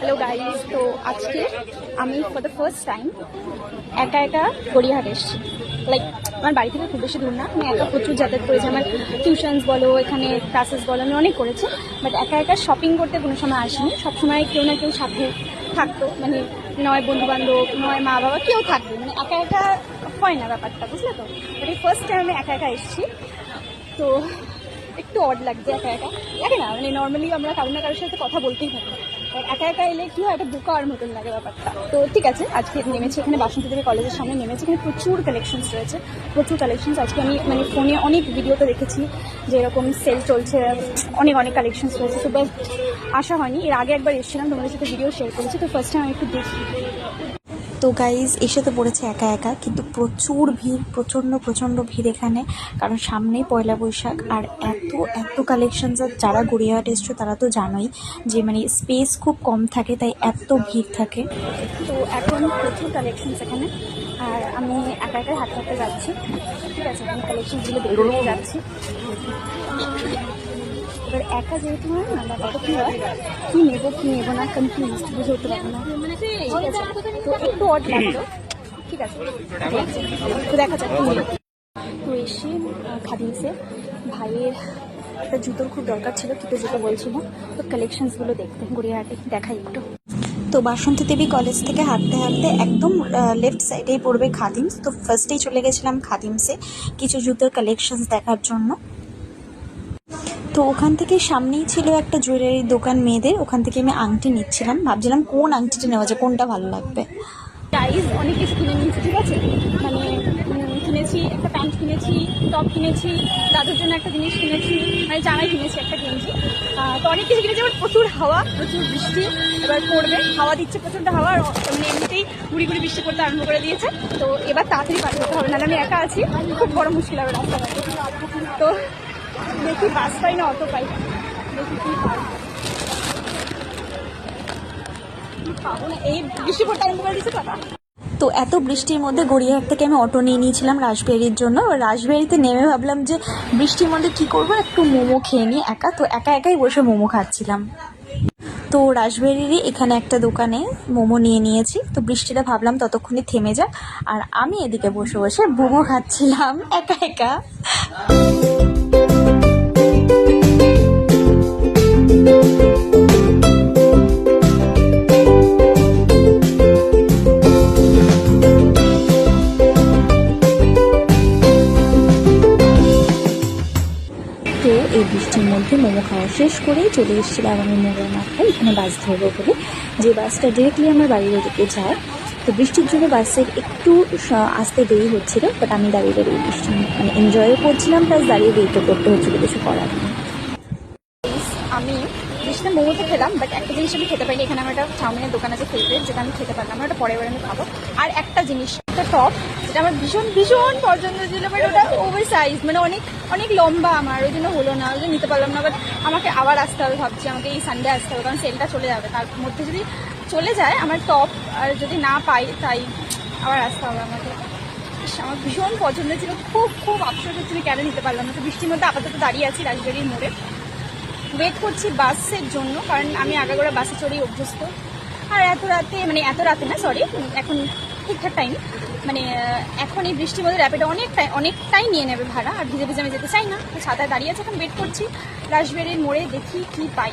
Hello guys, তো আজকে আমি ফর দ্য ফার্স্ট টাইম একা একা গড়িয়াহাট এসেছি। লাইক আমার বাড়ি থেকে খুব বেশি দূর না, আমি একা প্রচুর যাতায়াত করেছি। আমার টিউশনস বলো, এখানে ক্লাসেস বলো, আমি অনেক করেছি। বাট একা একা শপিং করতে কোনো সময় আসিনি। সবসময় কেউ না কেউ সাথে থাকতো, মানে নয় বন্ধুবান্ধব, নয় মা বাবা, কেউ থাকবে, মানে একা একা হয় না ব্যাপারটা, বুঝলে তো। বাট এই ফার্স্ট টাইম আমি একা একা এসেছি, তো একটু অড লাগছে। একা একা লাগে না, মানে নর্মালি আমরা কারো না কারোর সাথে কথা বলতেই থাকি। একা একা এলে কি হয়, একটা বোকার মতন লাগে ব্যাপারটা। তো ঠিক আছে, আজকে নেমেছি এখানে বাসন্তী দেবী কলেজের সামনে নেমেছি। এখানে প্রচুর কালেকশনস রয়েছে, প্রচুর কালেকশনস। আজকে আমি মানে ফোনে অনেক ভিডিওতে দেখেছি যে এরকম সেল চলছে, অনেক অনেক কালেকশনস রয়েছে। তো বাট আসা হয়নি। এর আগে একবার এসেছিলাম, তোমাদের সাথে ভিডিও শেয়ার করেছি। তো ফার্স্ট টাইম আমি একটু দেখি। তো গাইজ এসে তো পড়েছে একা একা, কিন্তু প্রচুর ভিড়, প্রচণ্ড ভিড় এখানে। কারণ সামনেই পয়লা বৈশাখ, আর এত এত কালেকশনস। আর যারা গড়িয়াহাট এসছো তারা তো জানোই যে মানে স্পেস খুব কম থাকে, তাই এত ভিড় থাকে। তো এখন প্রচুর কালেকশনস এখানে, আর আমি একা একাই হাঁটতে হাঁটতে যাচ্ছি। ঠিক আছে, আমি কালেকশনসগুলো দেখে যাচ্ছি। এবার একা যেহেতু হয় না, ব্যাপারটা কী হয়, কী নেবো না কনফিউজ, বুঝে উঠতে পারবো না। ঠিক আছে, তো একটু অড লাগলো। ঠিক আছে, তো দেখা যাক কী নেবো। তো এসে খাদিমসে ভাইয়ের একটা জুতোর খুব দরকার ছিল, কিন্তু জুতো বলছিল। তো কালেকশনসগুলো দেখতে গড়িয়াহাটে দেখাই একটু। তো বাসন্তী দেবী কলেজ থেকে হাঁটতে হাঁটতে একদম লেফট সাইডেই পড়বে খাদিমস। তো ফার্স্টেই চলে গেছিলাম খাদিমসে কিছু জুতোর কালেকশনস দেখার জন্য। তো ওখান থেকে সামনেই ছিল একটা জুয়েলারির দোকান মেয়েদের, ওখান থেকে আমি আংটি নিচ্ছিলাম। ভাবছিলাম কোন আংটিটা নেওয়া যায়, কোনটা ভালো লাগবে। গাইজ অনেক কিছু কিনে নিয়েছি, ঠিক আছে। মানে কিনেছি একটা প্যান্ট, কিনেছি টপ, কিনেছি দাদুর জন্য একটা জিনিস কিনেছি, মানে জামাই কিনেছি একটা গেঞ্জি। তো অনেক কিছু কিনেছি। এবার প্রচুর হাওয়া, প্রচুর বৃষ্টি এবার পড়বে, হাওয়া দিচ্ছে, প্রচণ্ড হাওয়া। আর মানে এমনিতেই গুড়ি গুড়ি বৃষ্টি পড়তে আরম্ভ করে দিয়েছে। তো এবার তাড়াতাড়ি পার হতে হবে, নাহলে আমি একা আছি, খুব বড় মুশকিল হবে রাস্তাঘাটে। তো দেখি বাস পাই না অটো পাই, দেখি কী পাই। পাবো না, এই বৃষ্টি পড়তে আরম্ভ করে দিচ্ছে দাদা। তো এত বৃষ্টির মধ্যে গড়িয়াহাট থেকে আমি অটো নিয়ে নিয়েছিলাম রাসবেরির জন্য। রাসবেরিতে নেমে ভাবলাম যে বৃষ্টির মধ্যে কি করব, একটু মোমো খেয়ে নিই একা। তো একাই বসে মোমো খাচ্ছিলাম। তো রাসবেরিরই এখানে একটা দোকানে মোমো নিয়ে নিয়েছি। তো বৃষ্টিটা ভাবলাম ততক্ষণে থেমে যাক, আর আমি এদিকে বসে বসে মোমো খাচ্ছিলাম একা একা। তো এই বৃষ্টির মধ্যে মোমো খাওয়া শেষ করেই চলে এসেছিলাম আমি মোড়ের মাথায়, এখানে বাস ধরবো বলে, যে বাসটা ডিরেক্টলি আমার বাড়ির ওদিকে যায়। তো বৃষ্টির জন্য বাসের একটু আসতে দেরি হচ্ছিল, বাট আমি দাঁড়িয়ে বৃষ্টি মানে এনজয়ও করছিলাম, প্লাস দাঁড়িয়ে ওয়েটও করতে হচ্ছিলো, কিছু করার নেই। আমি বৃষ্টিতে মোমো তো খেলাম, বাট একটা জিনিস আমি খেতে পাইনি। এখানে আমার একটা চাউমিনের দোকান আছে ফেভারিট, যেটা আমি খেতে পারলাম না, ওটা পরের বার আমি খাবো। আর একটা জিনিস, একটা টপ, যেটা আমার ভীষণ ভীষণ পছন্দ ছিল, বাট ওটা ওভার সাইজ, মানে অনেক অনেক লম্বা, আমার ওই জন্য হলো না, ওই জন্য নিতে পারলাম না। বাট আমাকে আবার আসতে হবে, ভাবছি আমাকে এই সানডে আসতে হবে, কারণ সেলটা চলে যাবে। তার মধ্যে যদি চলে যায় আমার টপ, আর যদি না পাই, তাই আবার আসতে হবে আমাকে। আমার ভীষণ পছন্দ ছিল, খুব খুব আফসোস হচ্ছিল কেন নিতে পারলাম না। তো বৃষ্টির মধ্যে আপাতত দাঁড়িয়ে আছি রাজবাড়ির মোড়ে, ওয়েট করছি বাসের জন্য, কারণ আমি আগাগোড়া বাসে চড়েই অভ্যস্ত। আর এত রাতে না, সরি, এখন ঠিকঠাক টাইম, মানে এখন এই বৃষ্টির মধ্যে র্যাপিডো অনেকটাই নিয়ে নেবে ভাড়া, আর ভিজে ভিজে আমি যেতে চাই না। তো ছাতায় দাঁড়িয়ে আছে, এখন ওয়েট করছি রাসবেরির মোড়ে, দেখি কি পাই।